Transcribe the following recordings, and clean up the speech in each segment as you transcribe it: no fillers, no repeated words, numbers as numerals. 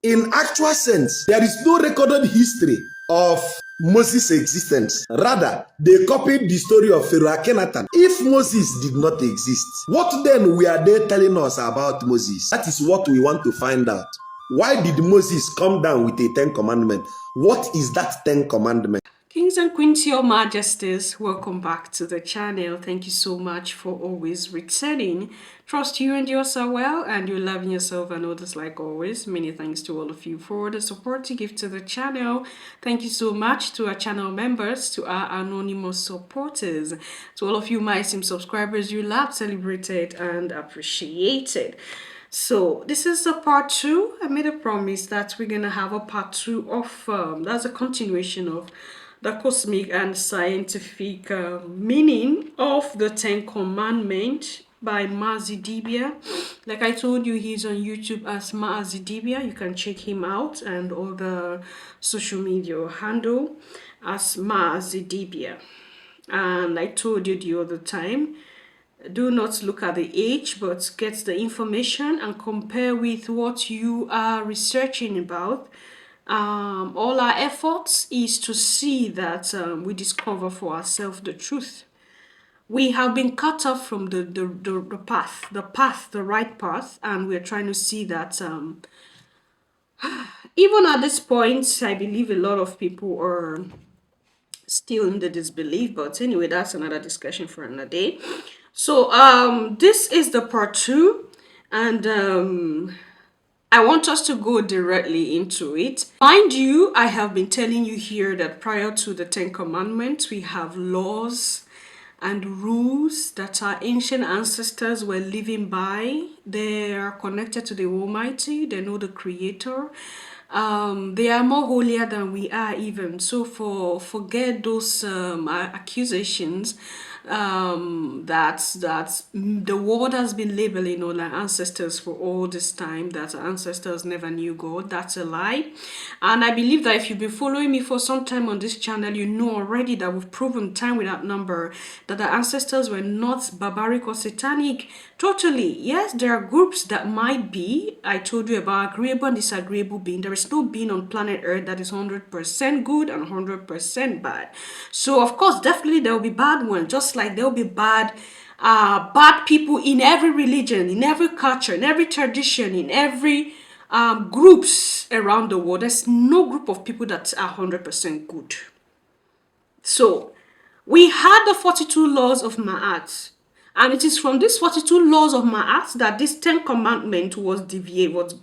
In actual sense, there is no recorded history of Moses' existence. Rather, they copied the story of Pharaoh Akhenaten. If Moses did not exist, what then were they telling us about Moses? That is what we want to find out. Why did Moses come down with a 10 commandment? What is that 10 commandment? Kings and Queens, your majesties, welcome back to the channel. Thank you so much for always returning. Trust you and yours are well and you're loving yourself and others like always. Many thanks to all of you for the support you give to the channel. Thank you so much to our channel members, to our anonymous supporters, to all of you my esteemed subscribers. You love, celebrated and appreciated. So this is the part 2. I made a promise that we're gonna have a part 2 of that's a continuation of the cosmic and scientific meaning of the 10 Commandments by Mazi Dibia. Like I told you, he's on YouTube as Mazi Dibia. You can check him out and all the social media handle as Mazi Dibia. And I told you the other time, do not look at the age, but get the information and compare with what you are researching about. All our efforts is to see that we discover for ourselves the truth. We have been cut off from the right path, and we're trying to see that even at this point, I believe a lot of people are still in the disbelief, but anyway, that's another discussion for another day. So this is the part 2, and I want us to go directly into it. Mind you, I have been telling you here that prior to the 10 Commandments, we have laws and rules that our ancient ancestors were living by. They are connected to the Almighty. They know the Creator. They are more holier than we are even. So forget those accusations that the world has been labeling all our ancestors for all this time, that our ancestors never knew God. That's a lie. And I believe that if you've been following me for some time on this channel, you know already that we've proven time without number that our ancestors were not barbaric or satanic. Totally. Yes, there are groups that might be. I told you about agreeable and disagreeable being. There is no being on planet Earth that is 100% good and 100% bad. So of course, definitely there will be bad ones, just like there will be bad people in every religion, in every culture, in every tradition, in every groups around the world. There's no group of people that are 100% good. So we had the 42 laws of Ma'at. And it is from these 42 laws of Ma'at that this 10 commandment was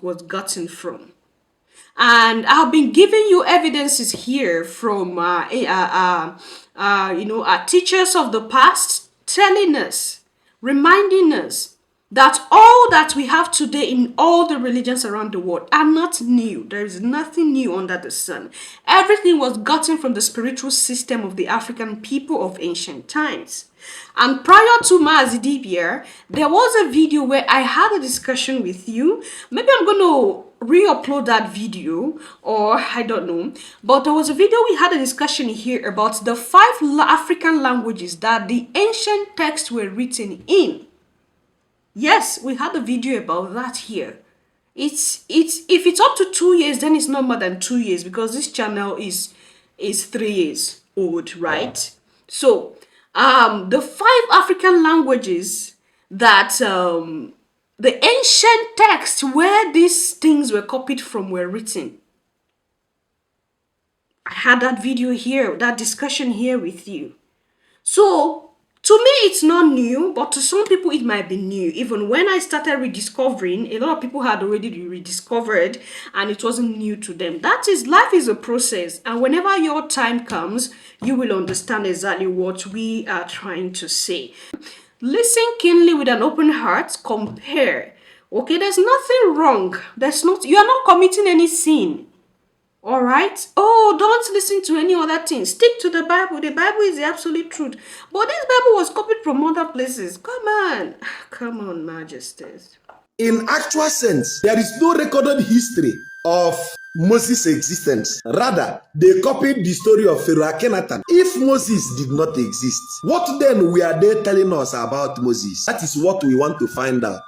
was gotten from. And I've been giving you evidences here from our teachers of the past, telling us, reminding us that all that we have today in all the religions around the world are not new. There is nothing new under the sun. Everything was gotten from the spiritual system of the African people of ancient times. And prior to Mazi Dibia, there was a video where I had a discussion with you. Maybe I'm going to re-upload that video, or I don't know. But there was a video we had a discussion here about the 5 African languages that the ancient texts were written in. Yes, we had a video about that here. It's if it's up to 2 years, then it's not more than 2 years, because this channel is 3 years old, right? So the 5 African languages that the ancient texts where these things were copied from were written. I had that video here, that discussion here with you. So to me, it's not new, but to some people, it might be new. Even when I started rediscovering, a lot of people had already rediscovered, and it wasn't new to them. That is, life is a process, and whenever your time comes, you will understand exactly what we are trying to say. Listen keenly with an open heart, compare. Okay, there's nothing wrong. You are not committing any sin. All right. Oh, don't listen to any other thing. Stick to the Bible. The Bible is the absolute truth. But this Bible was copied from other places. Come on, majesties. In actual sense, there is no recorded history of Moses' existence. Rather, they copied the story of Pharaoh Akhenaten. If Moses did not exist, what then were they telling us about Moses? That is what we want to find out.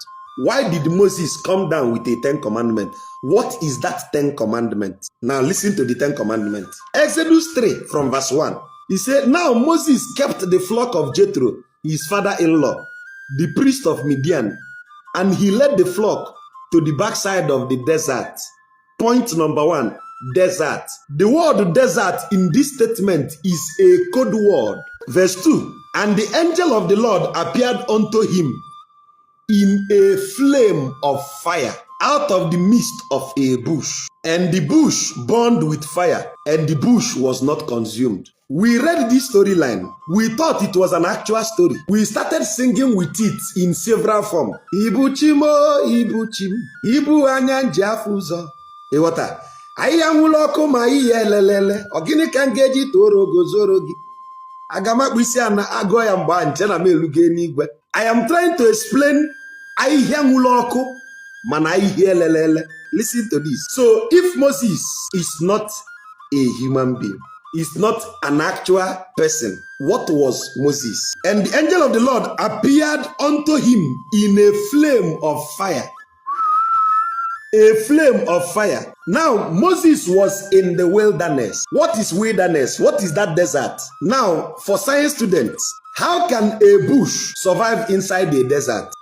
Why did Moses come down with a 10 commandment? What is that 10 commandment? Now listen to the 10 commandment. Exodus 3 from verse 1. He said, now Moses kept the flock of Jethro, his father-in-law, the priest of Midian, and he led the flock to the backside of the desert. Point number 1, desert. The word desert in this statement is a code word. Verse 2, and the angel of the Lord appeared unto him in a flame of fire out of the midst of a bush. And the bush burned with fire, and the bush was not consumed. We read this storyline. We thought it was an actual story. We started singing with it in several forms. Ibu chimo, ibu chim, ibu anyanji afuzo. Ewata. Aya nwuloku ma iye lelele. Ogini kangeji toro gozoro gi. Agama kwisi ana agoya mba nche na meluge n'igwe. I am trying to explain ahihia nwuloku mana ahihia lelele. Listen to this. So if Moses is not a human being, is not an actual person, what was Moses? And the angel of the Lord appeared unto him in a flame of fire. A flame of fire. Now, Moses was in the wilderness. What is wilderness? What is that desert? Now, for science students, how can a bush survive inside a desert?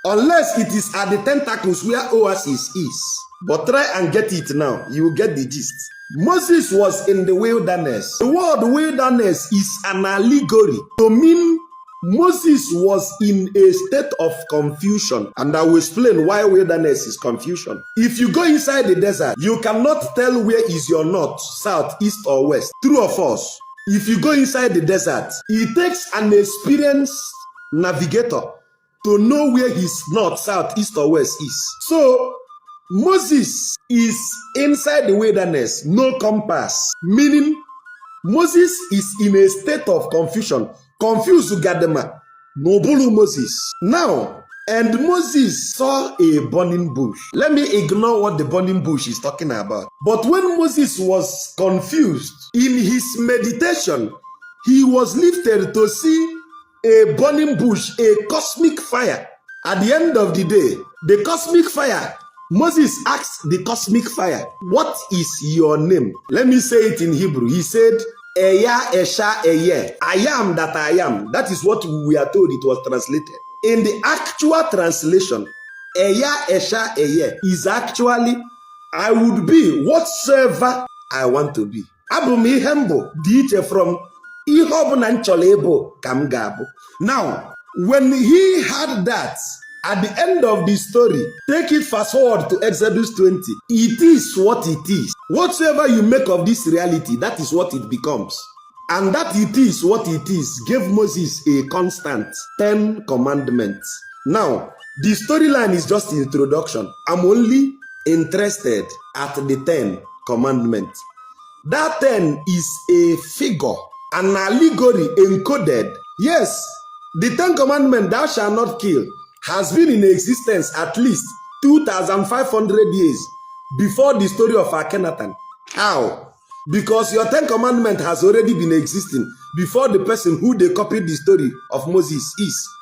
Unless it is at the tentacles where oasis is. But try and get it now. You will get the gist. Moses was in the wilderness. The word wilderness is an allegory to mean Moses was in a state of confusion. And I will explain why wilderness is confusion. If you go inside the desert, you cannot tell where is your north, south, east, or west. True or false? If you go inside the desert, it takes an experienced navigator to know where his north, south, east, or west is. So, Moses is inside the wilderness, no compass, meaning Moses is in a state of confusion. Confused Gadema, Nobulu Moses. Now, and Moses saw a burning bush. Let me ignore what the burning bush is talking about. But when Moses was confused, in his meditation, he was lifted to see a burning bush, a cosmic fire. At the end of the day, the cosmic fire, Moses asked the cosmic fire, what is your name? Let me say it in Hebrew. He said, Eya, Esha, Eye. I am that I am. That is what we are told it was translated. In the actual translation, Eya, Esha, Eye is actually, I would be whatsoever I want to be. Abu mi hembo, diche from Ihobu na ncholebo kamgabu. Now, when he had that, at the end of the story, take it fast forward to Exodus 20. It is what it is. Whatsoever you make of this reality, that is what it becomes. And that it is what it is gave Moses a constant 10 commandments. Now, the storyline is just introduction. I'm only interested at the 10 commandments. That 10 is a figure, an allegory encoded. Yes, the 10 commandments, thou shalt not kill, has been in existence at least 2,500 years before the story of Akhenaten. How? Because your 10 commandment has already been existing before the person who they copied the story of Moses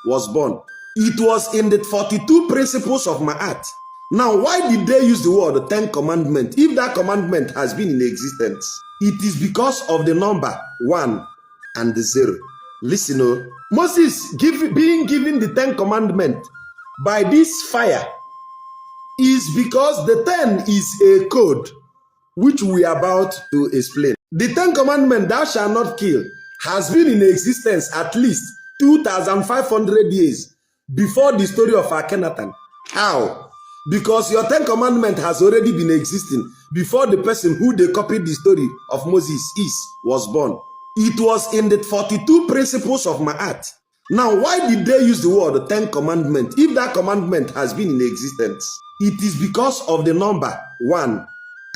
was born. It was in the 42 principles of Ma'at. Now, why did they use the word 10 commandment if that commandment has been in existence? It is because of the number 1 and the 0. Listen, Moses being given the 10 commandments by this fire is because the 10 is a code which we are about to explain. The 10 commandments, thou shalt not kill, has been in existence at least 2,500 years before the story of Akhenaten. How? Because your 10 commandment has already been existing before the person who they copied the story of Moses was born. It was in the 42 principles of Ma'at. Now, why did they use the word 10 commandment if that commandment has been in existence? It is because of the number 1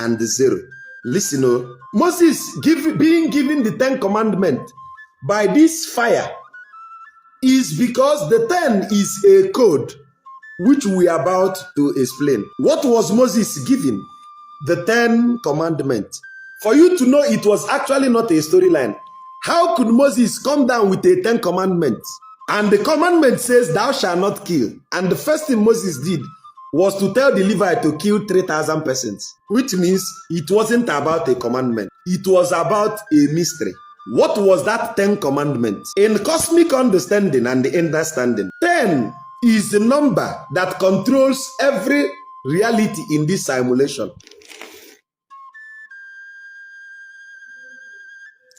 and the 0. Listen, Moses being given the 10 commandment by this fire is because the 10 is a code which we are about to explain. What was Moses given? The 10 commandments. For you to know it was actually not a storyline. How could Moses come down with a 10 commandments And the commandment says, thou shalt not kill. And the first thing Moses did was to tell the Levite to kill 3,000 persons, which means it wasn't about a commandment. It was about a mystery. What was that 10 commandments? In cosmic understanding and understanding, 10 is the number that controls every reality in this simulation.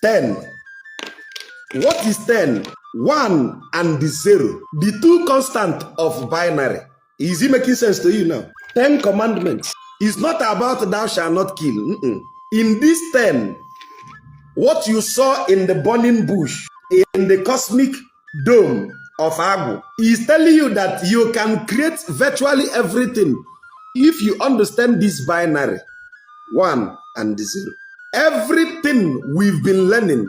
10. What is 10? 1 and 0. The two constant of binary. Is it making sense to you now? 10 commandments. It's not about thou shalt not kill. In this 10, what you saw in the burning bush, in the cosmic dome of Agu, is telling you that you can create virtually everything if you understand this binary. 1 and 0. Everything we've been learning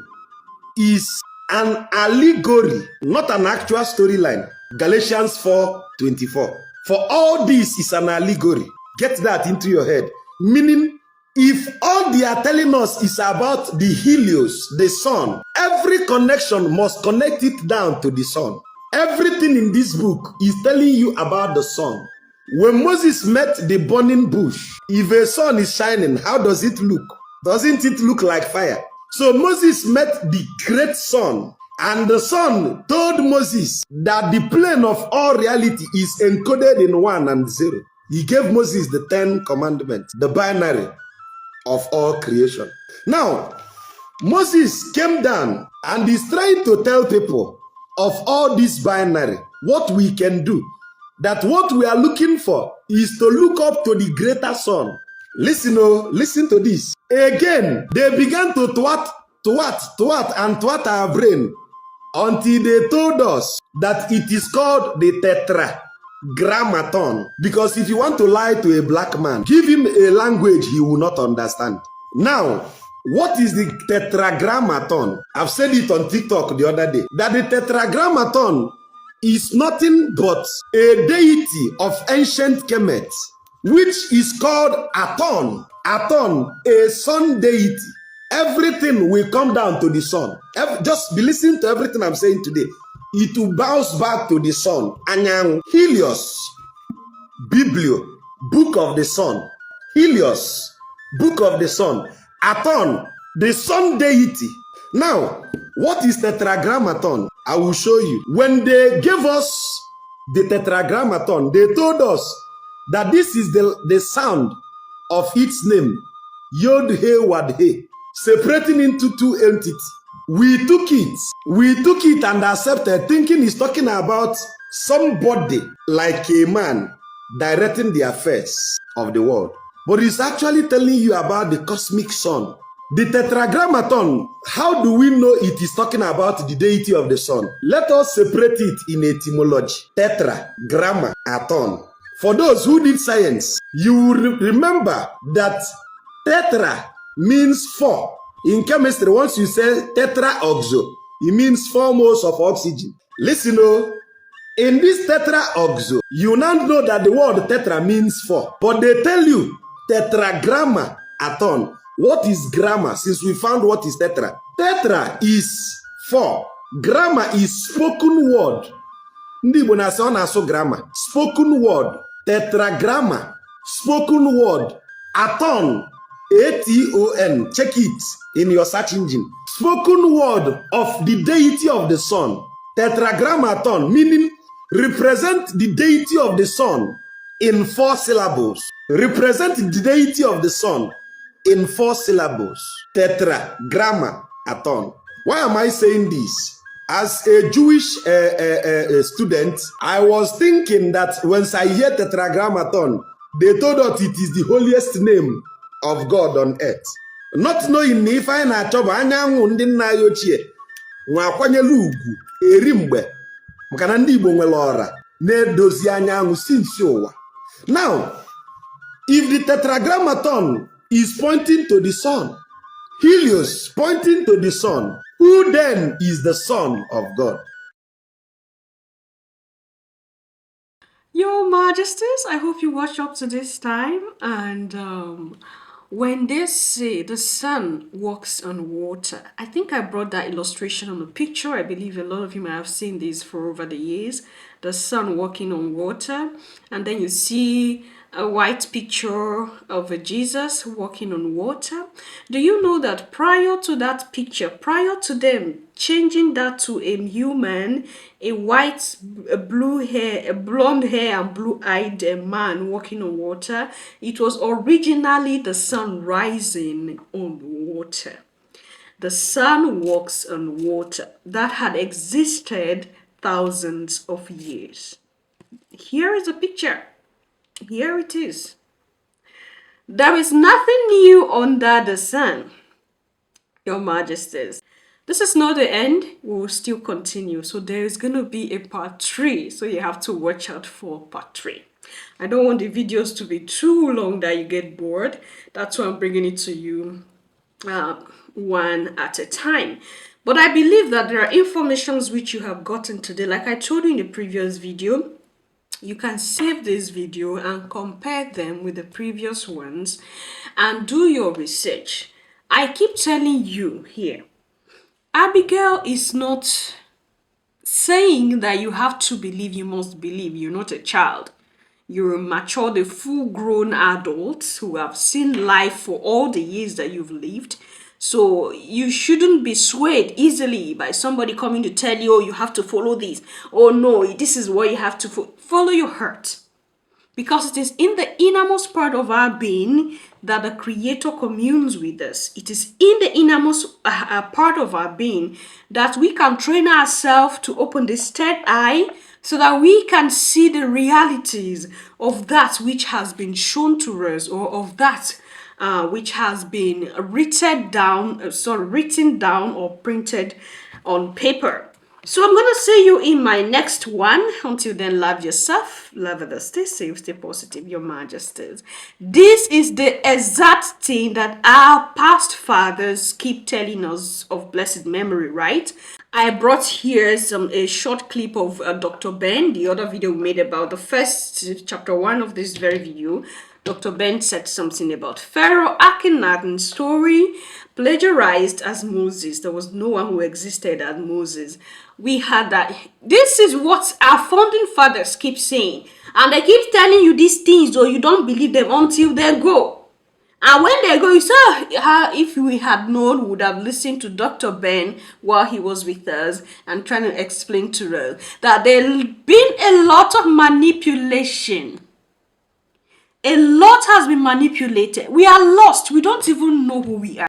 is an allegory, not an actual storyline. Galatians 4:24. For all this is an allegory. Get that into your head. Meaning, if all they are telling us is about the Helios, the sun, every connection must connect it down to the sun. Everything in this book is telling you about the sun. When Moses met the burning bush, if a sun is shining, how does it look? Doesn't it look like fire? So Moses met the great sun, and the sun told Moses that the plane of all reality is encoded in 1 and 0. He gave Moses the 10 commandments, the binary of all creation. Now, Moses came down and is trying to tell people of all this binary, what we can do. That what we are looking for is to look up to the greater sun. Listen to this. Again, they began to twat our brain until they told us that it is called the tetragrammaton. Because if you want to lie to a black man, give him a language he will not understand. Now, what is the tetragrammaton? I've said it on TikTok the other day, that the tetragrammaton is nothing but a deity of ancient Kemet, which is called Aton. Aton, a sun deity. Everything will come down to the sun. Just be listening to everything I'm saying today. It will bounce back to the sun. Anyang, Helios, Biblio, book of the sun. Helios, book of the sun. Aton, the sun deity. Now, what is tetragrammaton? I will show you. When they gave us the tetragrammaton, they told us that this is the sound of its name, Yod He Wad He, separating into two entities. We took it and accepted, thinking it's talking about somebody like a man directing the affairs of the world. But it's actually telling you about the cosmic sun. The tetragrammaton, how do we know it is talking about the deity of the sun? Let us separate it in etymology. Tetragrammaton. For those who did science, you will remember that tetra means 4. In chemistry, once you say tetraoxo, it means 4 moles of oxygen. Listen, in this tetraoxo, you now know that the word tetra means 4. But they tell you tetragrammaton. What is grammar? Since we found what is tetra. Tetra is 4. Grammar is spoken word. Ndị Igbo na-asị ọ na-asụ grammar. Spoken word. Tetragramma. Spoken word. Aton. A-T-O-N. Check it in your search engine. Spoken word of the deity of the sun. Tetragrammaton, meaning represent the deity of the sun in 4 syllables. Represent the deity of the sun in 4 syllables. Tetragrammaton. Why am I saying this? As a Jewish student, I was thinking that when I hear tetragrammaton, they told us it is the holiest name of God on earth. Not knowing if I na-achọba anyanwụ ndị nna anyị ochie nwa akwanyelu ugwu eri mgbe maka na ndị Igbo nwere ọra na-edozi anyanwụ since ụwa. Now, if the tetragrammaton is pointing to the sun, Helios pointing to the sun, who then is the Son of God? Your Majesties, I hope you watched up to this time, and When they say the sun walks on water, I think I brought that illustration on a picture. I believe a lot of you might have seen this for over the years. The sun walking on water, and then you see a white picture of a Jesus walking on water. Do you know that prior to that picture, prior to them changing that to a human, a white, a blue hair, a blonde hair and blue-eyed man walking on water, it was originally the sun rising on water. The sun walks on water. That had existed thousands of years. Here is a picture. Here it is. There is nothing new under the sun, Your Majesties. This is not the end. We will still continue. So there is going to be a part 3. So you have to watch out for part 3. I don't want the videos to be too long that you get bored. That's why I'm bringing it to you one at a time. But I believe that there are informations which you have gotten today. Like I told you in the previous video, you can save this video and compare them with the previous ones and do your research. I keep telling you here, Abigail is not saying that you have to believe, you must believe. You're not a child. You're a mature, the full-grown adults who have seen life for all the years that you've lived. So you shouldn't be swayed easily by somebody coming to tell you, oh, you have to follow this. Oh no, this is what you have to follow your heart. Because it is in the innermost part of our being that the Creator communes with us. It is in the innermost part of our being that we can train ourselves to open the third eye so that we can see the realities of that which has been shown to us, or of that which has been written down or printed on paper. So I'm going to see you in my next one. Until then, love yourself, love others, stay safe, stay positive, Your Majesties. This is the exact thing that our past fathers keep telling us of blessed memory, right? I brought here a short clip of Dr. Ben, the other video we made about the first chapter 1 of this very video. Dr. Ben said something about Pharaoh Akhenaten's story plagiarized as Moses. There was no one who existed as Moses. We had that. This is what our founding fathers keep saying. And they keep telling you these things, or you don't believe them until they go. And when they go, you say, if we had known, we would have listened to Dr. Ben while he was with us and trying to explain to us that there's been a lot of manipulation. A lot has been manipulated. We are lost. We don't even know who we are.